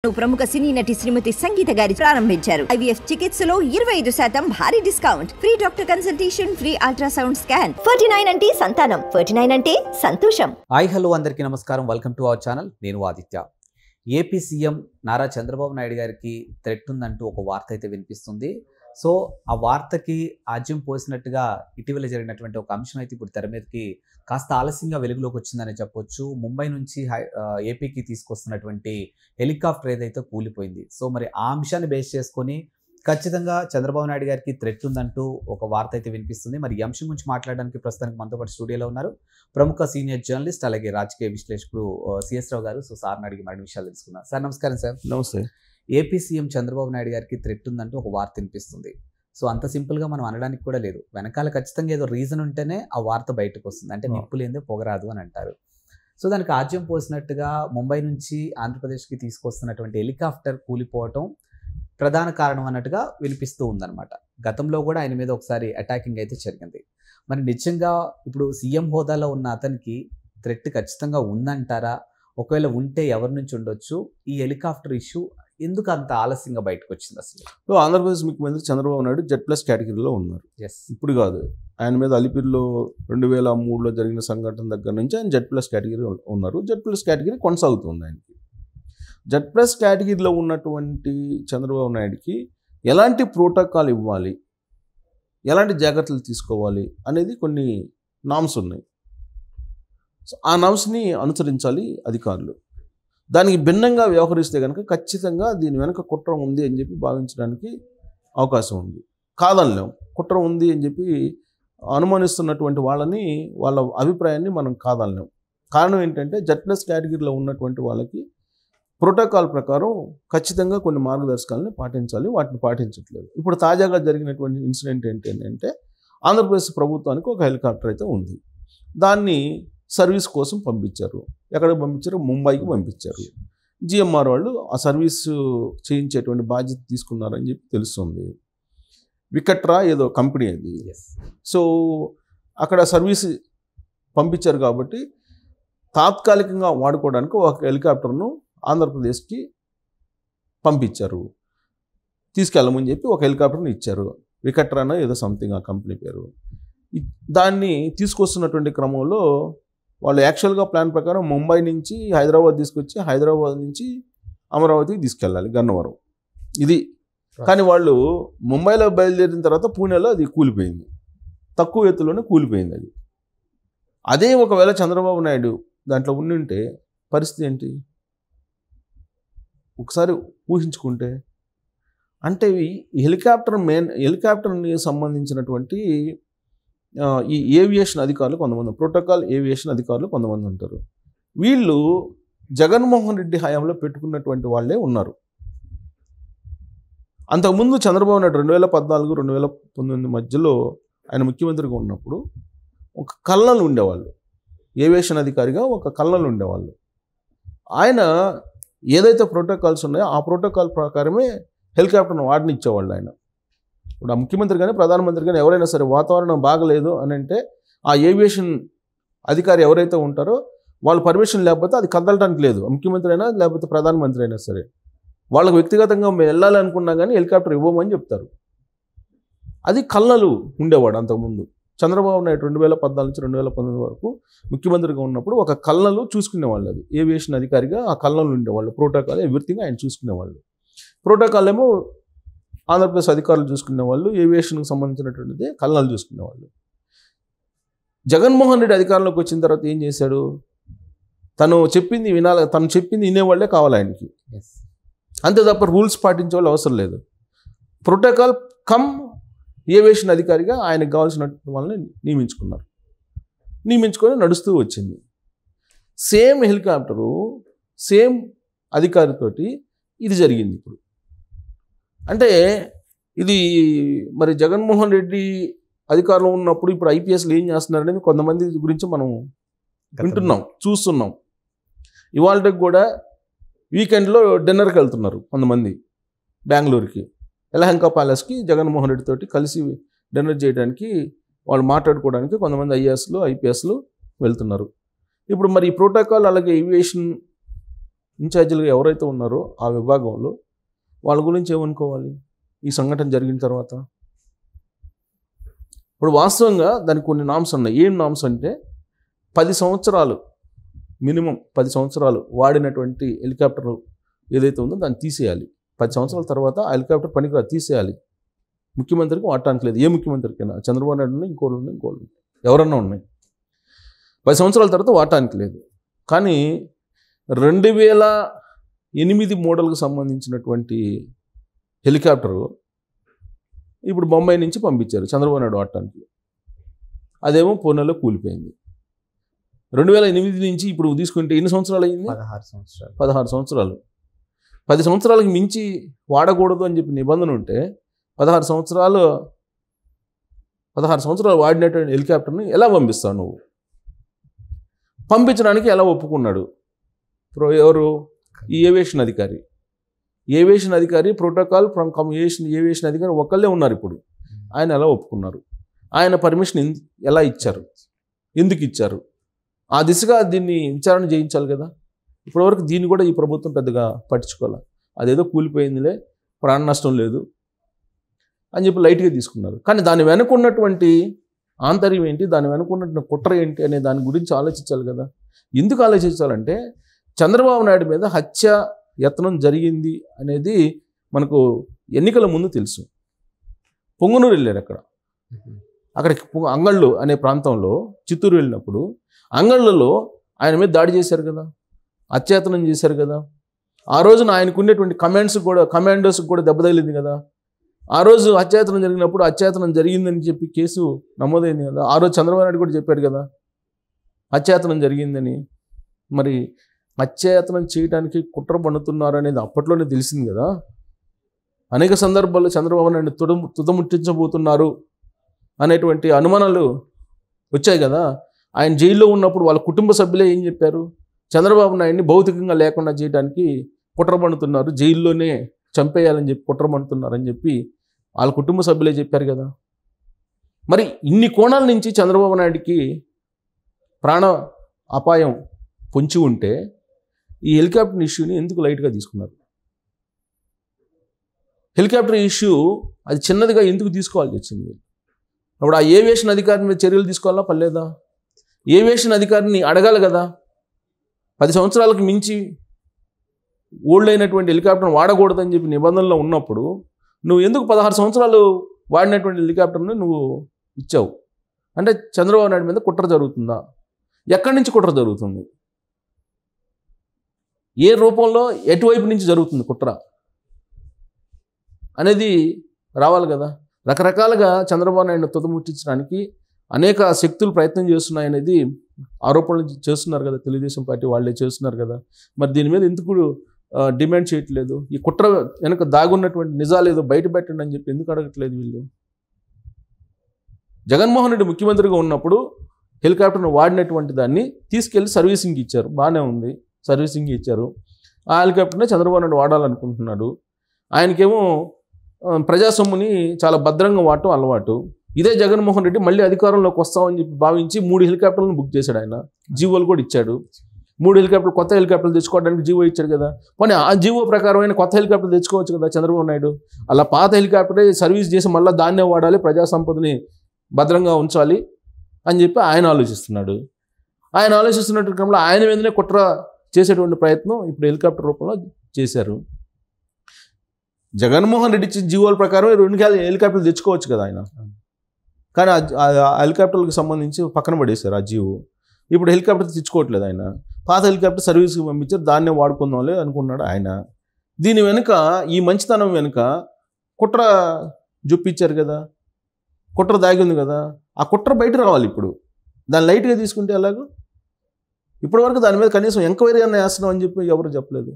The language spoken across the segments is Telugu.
ప్రముఖ సినీ నటి శ్రీమతి సంగీత గారి ప్రారంభించారు. IVF చికిత్సలో 25% భారీ discount, free doctor consultation, free ultrasound scan. 49 అంటే సంతానం, 49 అంటే సంతోషం. హాయ్ హలో అందరికీ నమస్కారం. Welcome to our channel. నేను ఆదిత్య. ఏపీ సీఎం నారా చంద్రబాబు నాయుడు గారికి థ్రెట్ ఉందంటూ ఒక వార్త అయితే వినిపిస్తుంది. సో ఆ వార్తకి ఆజ్యం పోసినట్టుగా ఇటీవల జరిగినటువంటి ఒక అంశం అయితే ఇప్పుడు తెర మీదకి కాస్త ఆలస్యంగా వెలుగులోకి వచ్చిందని చెప్పొచ్చు. ముంబై నుంచి ఏపీకి తీసుకొస్తున్నటువంటి హెలికాప్టర్ ఏదైతే కూలిపోయింది. సో మరి ఆ అంశాన్ని బేస్ చేసుకొని ఖచ్చితంగా చంద్రబాబు నాయుడు గారికి థ్రెట్ ఉందంటూ ఒక వార్త అయితే వినిపిస్తుంది. మరి ఈ అంశం గురించి మాట్లాడడానికి ప్రస్తుతానికి మనతో పాటు స్టూడియోలో ఉన్నారు ప్రముఖ సీనియర్ జర్నలిస్ట్ అలాగే రాజకీయ విశ్లేషకుడు సిఎస్ రావు గారు. సో సార్ని అడిగి మరిన్ని విషయాలు తెలుసుకున్నారు. సార్ నమస్కారం. సార్ నమస్తే. ఏపీ సీఎం చంద్రబాబు నాయుడు గారికి థ్రెట్ ఉందంటూ ఒక వార్త వినిపిస్తుంది. సో అంత సింపుల్గా మనం అనడానికి కూడా లేదు. వెనకాల ఖచ్చితంగా ఏదో రీజన్ ఉంటేనే ఆ వార్త బయటకు వస్తుంది. అంటే నిప్పు లేనిదే పొగరాదు అని అంటారు. సో దానికి ఆజ్యం పోసినట్టుగా ముంబై నుంచి ఆంధ్రప్రదేశ్కి తీసుకొస్తున్నటువంటి హెలికాప్టర్ కూలిపోవటం ప్రధాన కారణం అన్నట్టుగా వినిపిస్తూ ఉందన్నమాట. గతంలో కూడా ఆయన మీద ఒకసారి అటాకింగ్ అయితే జరిగింది. మరి నిజంగా ఇప్పుడు సీఎం హోదాలో ఉన్న అతనికి థ్రెట్ ఖచ్చితంగా ఉందంటారా? ఒకవేళ ఉంటే ఎవరి నుంచి ఉండొచ్చు? ఈ హెలికాప్టర్ ఇష్యూ ఎందుకు అంత ఆలస్యంగా బయటకు వచ్చింది అసలు? ఆంధ్రప్రదేశ్ ముఖ్యమంత్రి చంద్రబాబు నాయుడు Z+ కేటగిరీలో ఉన్నారు. ఇప్పుడు కాదు, ఆయన మీద అలిపిరిలో 2003లో జరిగిన సంఘటన దగ్గర నుంచి ఆయన Z+ కేటగిరీ ఉన్నారు. Z+ కేటగిరీ కొనసాగుతుంది ఆయనకి. Z+ కేటగిరీలో ఉన్నటువంటి చంద్రబాబు నాయుడుకి ఎలాంటి ప్రోటోకాల్ ఇవ్వాలి, ఎలాంటి జాగ్రత్తలు తీసుకోవాలి అనేది కొన్ని నామ్స్ ఉన్నాయి. సో ఆ నామ్స్ని అనుసరించాలి అధికారులు. దానికి భిన్నంగా వ్యవహరిస్తే కనుక ఖచ్చితంగా దీని వెనక కుట్ర ఉంది అని చెప్పి భావించడానికి అవకాశం ఉంది. కాదనలేం, కుట్ర ఉంది అని చెప్పి అనుమానిస్తున్నటువంటి వాళ్ళ అభిప్రాయాన్ని మనం కాదనలేం. కారణం ఏంటంటే Z+ కేటగిరీలో ఉన్నటువంటి వాళ్ళకి ప్రోటోకాల్ ప్రకారం ఖచ్చితంగా కొన్ని మార్గదర్శకాలను పాటించాలి. వాటిని పాటించట్లేదు. ఇప్పుడు తాజాగా జరిగినటువంటి ఇన్సిడెంట్ ఏంటంటే ఆంధ్రప్రదేశ్ ప్రభుత్వానికి ఒక హెలికాప్టర్ అయితే ఉంది. దాన్ని సర్వీస్ కోసం పంపించారు. ఎక్కడికి పంపించారు? ముంబైకి పంపించారు. GMR వాళ్ళు ఆ సర్వీసు చేయించేటువంటి బాధ్యత తీసుకున్నారని చెప్పి తెలుస్తుంది. వికట్రా ఏదో కంపెనీ అది. సో అక్కడ సర్వీస్ పంపించారు కాబట్టి తాత్కాలికంగా వాడుకోవడానికి ఒక హెలికాప్టర్ను ఆంధ్రప్రదేశ్కి పంపించారు. తీసుకెళ్ళమని చెప్పి ఒక హెలికాప్టర్ని ఇచ్చారు. వికట్రానో ఏదో సంథింగ్ ఆ కంపెనీ పేరు. దాన్ని తీసుకొస్తున్నటువంటి క్రమంలో వాళ్ళు యాక్చువల్గా ప్లాన్ ప్రకారం ముంబై నుంచి హైదరాబాద్ తీసుకొచ్చి హైదరాబాద్ నుంచి అమరావతికి తీసుకెళ్ళాలి, గన్నవరం. ఇది కానీ వాళ్ళు ముంబైలో బయలుదేరిన తర్వాత పూణేలో అది కూలిపోయింది. తక్కువ ఎత్తులోనే కూలిపోయింది అది. అదే ఒకవేళ చంద్రబాబు నాయుడు దాంట్లో ఉండింటే పరిస్థితి ఏంటి ఒకసారి ఊహించుకుంటే. అంటే ఈ హెలికాప్టర్ని సంబంధించినటువంటి ఈ ఏవియేషన్ అధికారులు కొంతమంది, ప్రోటోకాల్ ఏవియేషన్ అధికారులు కొంతమంది ఉంటారు. వీళ్ళు జగన్మోహన్ రెడ్డి హయాంలో పెట్టుకున్నటువంటి వాళ్ళే ఉన్నారు. అంతకుముందు చంద్రబాబు నాయుడు 2014-2019 మధ్యలో ఆయన ముఖ్యమంత్రిగా ఉన్నప్పుడు ఒక కల్నల్ ఉండేవాళ్ళు, ఏవియేషన్ అధికారిగా ఒక కల్నల్ ఉండేవాళ్ళు. ఆయన ఏదైతే ప్రోటోకాల్స్ ఉన్నాయో ఆ ప్రోటోకాల్ ప్రకారమే హెలికాప్టర్ను వాడనిచ్చేవాళ్ళు ఆయన. ఇప్పుడు ఆ ముఖ్యమంత్రి కానీ ప్రధానమంత్రి కానీ ఎవరైనా సరే వాతావరణం బాగలేదు అని అంటే ఆ ఏవియేషన్ అధికారి ఎవరైతే ఉంటారో వాళ్ళు పర్మిషన్ లేకపోతే అది కదలడానికి లేదు. ముఖ్యమంత్రి అయినా లేకపోతే ప్రధానమంత్రి అయినా సరే వాళ్ళకు వ్యక్తిగతంగా వెళ్ళాలి అనుకున్నా కానీ హెలికాప్టర్ ఇవ్వమని చెప్తారు. అది కల్నలు ఉండేవాడు అంతకుముందు. చంద్రబాబు నాయుడు 2014-2019 వరకు ముఖ్యమంత్రిగా ఉన్నప్పుడు ఒక కల్నలు చూసుకునేవాళ్ళు. అది ఏవియేషన్ అధికారిగా ఆ కల్నలు ఉండేవాళ్ళు. ప్రోటోకాల్ ఎవ్రీథింగ్ ఆయన చూసుకునేవాళ్ళు. ప్రోటోకాల్ ఏమో ఆంధ్రప్రదేశ్ అధికారులు చూసుకునేవాళ్ళు, ఏవియేషన్కి సంబంధించినటువంటిది కల్నలు చూసుకునేవాళ్ళు. జగన్మోహన్ రెడ్డి అధికారంలోకి వచ్చిన తర్వాత ఏం చేశాడు? తను చెప్పింది వినేవాళ్లే కావాలి ఆయనకి. అంతే తప్ప రూల్స్ పాటించే వాళ్ళు అవసరం లేదు. ప్రోటోకాల్ కమ్ ఏవియేషన్ అధికారిగా ఆయనకు కావాల్సిన వాళ్ళని నియమించుకొని నడుస్తూ వచ్చింది. సేమ్ హెలికాప్టరు సేమ్ అధికారితోటి ఇది జరిగింది. ఇప్పుడు అంటే ఇది మరి జగన్మోహన్ రెడ్డి అధికారంలో ఉన్నప్పుడు ఇప్పుడు IPSలు ఏం చేస్తున్నారనేది కొంతమంది గురించి మనం వింటున్నాం, చూస్తున్నాం. ఇవాళకి కూడా వీకెండ్లో డిన్నర్కి వెళ్తున్నారు కొంతమంది బెంగళూరుకి, యలహంక ప్యాలెస్కి జగన్మోహన్ రెడ్డి తోటి కలిసి డిన్నర్ చేయడానికి, వాళ్ళు మాట్లాడుకోవడానికి కొంతమంది IASలు IPSలు వెళ్తున్నారు. ఇప్పుడు మరి ఈ ప్రోటోకాల్ అలాగే ఏవియేషన్ ఇన్ఛార్జీలుగా ఎవరైతే ఉన్నారో ఆ విభాగంలో వాళ్ళ గురించి ఏమనుకోవాలి ఈ సంఘటన జరిగిన తర్వాత? ఇప్పుడు వాస్తవంగా దానికి కొన్ని నామ్స్ ఉన్నాయి. ఏం నామ్స్ అంటే 10 సంవత్సరాలు మినిమం 10 సంవత్సరాలు వాడినటువంటి హెలికాప్టర్ ఏదైతే ఉందో దాన్ని తీసేయాలి. 10 సంవత్సరాల తర్వాత ఆ హెలికాప్టర్ పనికిరాదు, తీసేయాలి. ముఖ్యమంత్రికి వాడటానికి లేదు. ఏ ముఖ్యమంత్రికైనా, చంద్రబాబు నాయుడు ఉన్నాయి, ఇంకోళ్ళు ఎవరన్నా ఉన్నాయి. 10 సంవత్సరాల తర్వాత వాడటానికి లేదు. కానీ 2008 మోడల్కి సంబంధించినటువంటి హెలికాప్టరు ఇప్పుడు బొంబాయి నుంచి పంపించారు చంద్రబాబు నాయుడు వాడటానికి. అదేమో పూణేలో కూలిపోయింది. 2008 నుంచి ఇప్పుడు తీసుకుంటే ఎన్ని సంవత్సరాలు అయింది? 16 సంవత్సరాలు. 10 సంవత్సరాలకు మించి వాడకూడదు అని చెప్పి నిబంధన ఉంటే 16 సంవత్సరాలు వాడినటువంటి హెలికాప్టర్ని ఎలా పంపిస్తావు నువ్వు? పంపించడానికి ఎలా ఒప్పుకున్నాడు? ఎవరు? ఈ ఏవియేషన్ అధికారి ప్రోటోకాల్ ఫ్రమ్ ఏవియేషన్ అధికారి ఒక్కళ్ళే ఉన్నారు ఇప్పుడు. ఆయన ఎలా ఒప్పుకున్నారు? ఆయన పర్మిషన్ ఎలా ఇచ్చారు? ఎందుకు ఇచ్చారు? ఆ దిశగా దీన్ని విచారణ చేయించాలి కదా. ఇప్పటివరకు దీన్ని కూడా ఈ ప్రభుత్వం పెద్దగా పట్టించుకోవాలి. అదేదో కూలిపోయిందిలే, ప్రాణ నష్టం లేదు అని చెప్పి లైట్గా తీసుకున్నారు. కానీ దాని వెనుకున్నటువంటి ఆంతర్యం ఏంటి, దాని వెనుకున్నటువంటి కుట్ర ఏంటి అనే దాని గురించి ఆలోచించాలి కదా. ఎందుకు ఆలోచించాలంటే చంద్రబాబు నాయుడు మీద హత్య యత్నం జరిగింది అనేది మనకు ఎన్నికల ముందు తెలుసు. పొంగనూరు వెళ్ళారు. అక్కడికి అంగళ్ళు అనే ప్రాంతంలో చిత్తూరు వెళ్ళినప్పుడు అంగళ్ళలో ఆయన మీద దాడి చేశారు కదా, అత్యాయతనం చేశారు కదా. ఆ రోజున ఆయనకు ఉండేటువంటి కమాండోస్కి కూడా దెబ్బ తగిలింది కదా. ఆ రోజు అత్యాయతనం జరిగినప్పుడు అత్యాయతనం జరిగిందని చెప్పి కేసు నమోదైంది కదా. ఆ రోజు చంద్రబాబు నాయుడు కూడా చెప్పాడు కదా అత్యాయతనం జరిగిందని. మరి అత్యాయతనం చేయడానికి కుట్ర పన్నుతున్నారు అనేది అప్పట్లోనే తెలిసింది కదా. అనేక సందర్భాల్లో చంద్రబాబు నాయుడు తుదముట్టించబోతున్నారు అనేటువంటి అనుమానాలు వచ్చాయి కదా. ఆయన జైల్లో ఉన్నప్పుడు వాళ్ళ కుటుంబ సభ్యులే ఏం చెప్పారు? చంద్రబాబు నాయుడిని భౌతికంగా లేకుండా చేయడానికి కుట్ర పన్నుతున్నారు, జైల్లోనే చంపేయాలని చెప్పి కుట్ర పన్నుతున్నారని చెప్పి వాళ్ళ కుటుంబ సభ్యులే చెప్పారు కదా. మరి ఇన్ని కోణాల నుంచి చంద్రబాబు నాయుడికి ప్రాణ అపాయం పొంచి ఉంటే ఈ హెలికాప్టర్ ఇష్యూని ఎందుకు లైట్గా తీసుకున్నారు? హెలికాప్టర్ ఇష్యూ అది చిన్నదిగా ఎందుకు తీసుకోవాల్సి వచ్చింది? అప్పుడు ఆ ఏవియేషన్ అధికారి మీద చర్యలు తీసుకోవాలా పర్లేదా? ఏవియేషన్ అధికారిని అడగాలి కదా. 10 సంవత్సరాలకు మించి ఓల్డ్ అయినటువంటి హెలికాప్టర్ని వాడకూడదని చెప్పి నిబంధనలో ఉన్నప్పుడు నువ్వు ఎందుకు 16 సంవత్సరాలు వాడినటువంటి హెలికాప్టర్ని నువ్వు ఇచ్చావు? అంటే చంద్రబాబు నాయుడు మీద కుట్ర జరుగుతుందా? ఎక్కడి నుంచి కుట్ర జరుగుతుంది? ఏ రూపంలో ఎటువైపు నుంచి జరుగుతుంది కుట్ర అనేది రావాలి కదా. రకరకాలుగా చంద్రబాబు నాయుడు తుదముట్టించడానికి అనేక శక్తులు ప్రయత్నం చేస్తున్నాయనేది ఆరోపణలు చేస్తున్నారు కదా, తెలుగుదేశం పార్టీ వాళ్ళే చేస్తున్నారు కదా. మరి దీని మీద ఎందుకు డిమాండ్ చేయట్లేదు? ఈ కుట్ర వెనక దాగున్నటువంటి నిజాలు ఏదో బయట పెట్టండి అని చెప్పి ఎందుకు అడగట్లేదు వీళ్ళు? జగన్మోహన్ రెడ్డి ముఖ్యమంత్రిగా ఉన్నప్పుడు హెలికాప్టర్ను వాడినటువంటి దాన్ని తీసుకెళ్ళి సర్వీసింగ్ ఇచ్చారు, బాగానే ఉంది, సర్వీసింగ్ ఇచ్చారు. ఆ హెలికాప్టర్నే చంద్రబాబు నాయుడు వాడాలనుకుంటున్నాడు. ఆయనకేమో ప్రజాసొమ్ముని చాలా భద్రంగా వాడటం అలవాటు. ఇదే జగన్మోహన్ రెడ్డి మళ్ళీ అధికారంలోకి వస్తామని చెప్పి భావించి 3 హెలికాప్టర్లను బుక్ చేశాడు. ఆయన జీవోలు కూడా ఇచ్చాడు. 3 హెలికాప్టర్లు, కొత్త హెలికాప్టర్లు తెచ్చుకోవడానికి జీవో ఇచ్చాడు కదా. పోనీ ఆ జీవో ప్రకారమైన కొత్త హెలికాప్టర్ తెచ్చుకోవచ్చు కదా చంద్రబాబు నాయుడు. అలా పాత హెలికాప్టరే సర్వీస్ చేసి మళ్ళీ దాన్నే వాడాలి, ప్రజా సంపదని భద్రంగా ఉంచాలి అని చెప్పి ఆయన ఆలోచిస్తున్నాడు. ఆయన ఆలోచిస్తున్నట్టు క్రమంలో ఆయన మీదనే కుట్ర చేసేటువంటి ప్రయత్నం ఇప్పుడు హెలికాప్టర్ రూపంలో చేశారు. జగన్మోహన్ రెడ్డి ఇచ్చిన జీవోల ప్రకారం 2 హెలికాప్టర్లు తెచ్చుకోవచ్చు కదా ఆయన. కానీ ఆ హెలికాప్టర్లకు సంబంధించి పక్కన పడేశారు ఆ జీవో. ఇప్పుడు హెలికాప్టర్ తెచ్చుకోవట్లేదు ఆయన. పాత హెలికాప్టర్ సర్వీస్కి పంపించారు, దాన్నే వాడుకుందాంలే అనుకున్నాడు ఆయన. దీని వెనుక, ఈ మంచితనం వెనుక కుట్ర జొప్పించారు కదా, కుట్ర దాగి ఉంది కదా. ఆ కుట్ర బయట రావాలి. ఇప్పుడు దాన్ని లైట్గా తీసుకుంటే ఎలాగో? ఇప్పటివరకు దాని మీద కనీసం ఎంక్వైరీ అన్న వేస్తున్నాం అని చెప్పి ఎవరు చెప్పలేదు.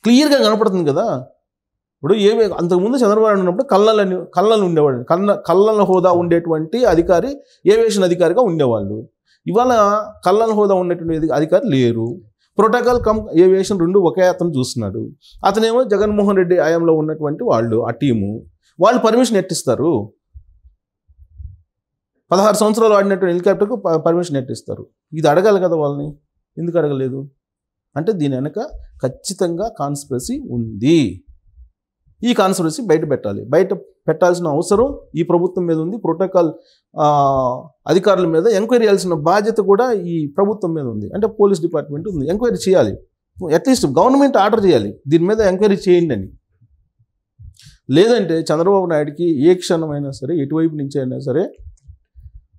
క్లియర్గా కనపడుతుంది కదా. ఇప్పుడు అంతకుముందు చంద్రబాబు నాయుడు ఉన్నప్పుడు కళ్ళలు ఉండేవాడు, కళ్ళల హోదా ఉండేటువంటి అధికారి ఏవియేషన్ అధికారిగా ఉండేవాళ్ళు. ఇవాళ కళ్ళల హోదా ఉండేటువంటి అధికారి లేరు. ప్రోటోకాల్ కమ్ ఏవియేషన్ 2 ఒకే అతను చూస్తున్నాడు. అతనేమో జగన్మోహన్ రెడ్డి హయాంలో ఉన్నటువంటి వాళ్ళు, ఆ టీము వాళ్ళు పర్మిషన్ ఎట్టిస్తారు? 16 సంవత్సరాలు వాడినటువంటి హెలికాప్టర్కు పర్మిషన్ ఎట్టిస్తారు? ఇది అడగాలి కదా వాళ్ళని. ఎందుకు అడగలేదు? అంటే దీని వెనక ఖచ్చితంగా కాన్స్పిరసీ ఉంది. ఈ కాన్స్పిరసీ బయట పెట్టాలి. బయట పెట్టాల్సిన అవసరం ఈ ప్రభుత్వం మీద ఉంది. ప్రోటోకాల్ అధికారుల మీద ఎంక్వైరీ చేయాల్సిన బాధ్యత కూడా ఈ ప్రభుత్వం మీద ఉంది. అంటే పోలీస్ డిపార్ట్మెంట్ ఉంది, ఎంక్వైరీ చేయాలి. అట్లీస్ట్ గవర్నమెంట్ ఆర్డర్ చేయాలి దీని మీద ఎంక్వైరీ చేయండి అని. లేదంటే చంద్రబాబు నాయుడుకి ఏ క్షణమైనా సరే ఎటువైపు నుంచి అయినా సరే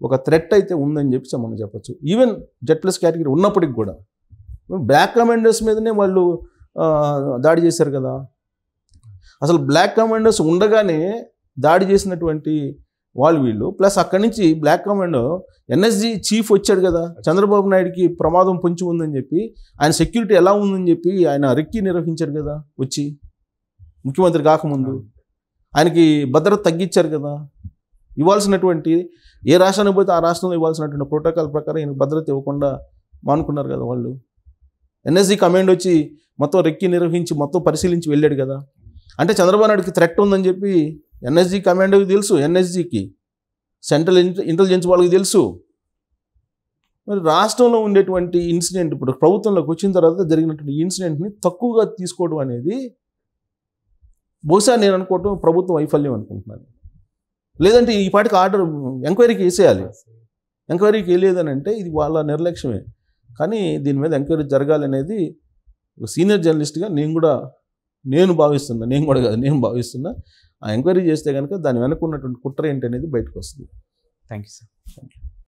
ఒక థ్రెట్ అయితే ఉందని చెప్పి మనం చెప్పచ్చు. ఈవెన్ Z+ కేటగిరీ ఉన్నప్పటికి కూడా బ్లాక్ కమాండర్స్ మీదనే వాళ్ళు దాడి చేశారు కదా. అసలు బ్లాక్ కమాండర్స్ ఉండగానే దాడి చేసినటువంటి వీళ్ళు ప్లస్ అక్కడి నుంచి బ్లాక్ కమాండో NSG చీఫ్ వచ్చాడు కదా. చంద్రబాబు నాయుడుకి ప్రమాదం పొంచి ఉందని చెప్పి ఆయన సెక్యూరిటీ ఎలా ఉందని చెప్పి ఆయన రెక్కి నిర్వహించారు కదా. వచ్చి ముఖ్యమంత్రి కాకముందు ఆయనకి భద్రత తగ్గించారు కదా. ఇవ్వాల్సినటువంటి ఏ రాష్ట్రానికి పోతే ఆ రాష్ట్రంలో ఇవ్వాల్సినటువంటి ప్రోటోకాల్ ప్రకారం ఈయనకు భద్రత ఇవ్వకుండా మానుకున్నారు కదా వాళ్ళు. NSG కమాండ్ వచ్చి మొత్తం రెక్కి నిర్వహించి మొత్తం పరిశీలించి వెళ్ళాడు కదా. అంటే చంద్రబాబు నాయుడుకి థ్రెట్ ఉందని చెప్పి NSG కమాండ్కి తెలుసు, NSGకి సెంట్రల్ ఇంటెలిజెన్స్ వాళ్ళకి తెలుసు. మరి రాష్ట్రంలో ఉండేటువంటి ఇన్సిడెంట్ ఇప్పుడు ప్రభుత్వంలోకి వచ్చిన తర్వాత జరిగినటువంటి ఇన్సిడెంట్ని తక్కువగా తీసుకోవడం అనేది బహుశా నేను అనుకోవటం ప్రభుత్వం వైఫల్యం అనుకుంటున్నాను. లేదంటే ఈ పాటికి ఆర్డర్ ఎంక్వైరీకి వేసేయాలి. ఎంక్వైరీకి వేయలేదని అంటే ఇది వాళ్ళ నిర్లక్ష్యమే. కానీ దీని మీద ఎంక్వైరీ జరగాలనేది సీనియర్ జర్నలిస్ట్గా నేను భావిస్తున్నా. ఆ ఎంక్వైరీ చేస్తే కనుక దాని వెనక ఉన్నటువంటి కుట్ర ఏంటి అనేది బయటకు వస్తుంది. Thank you sir.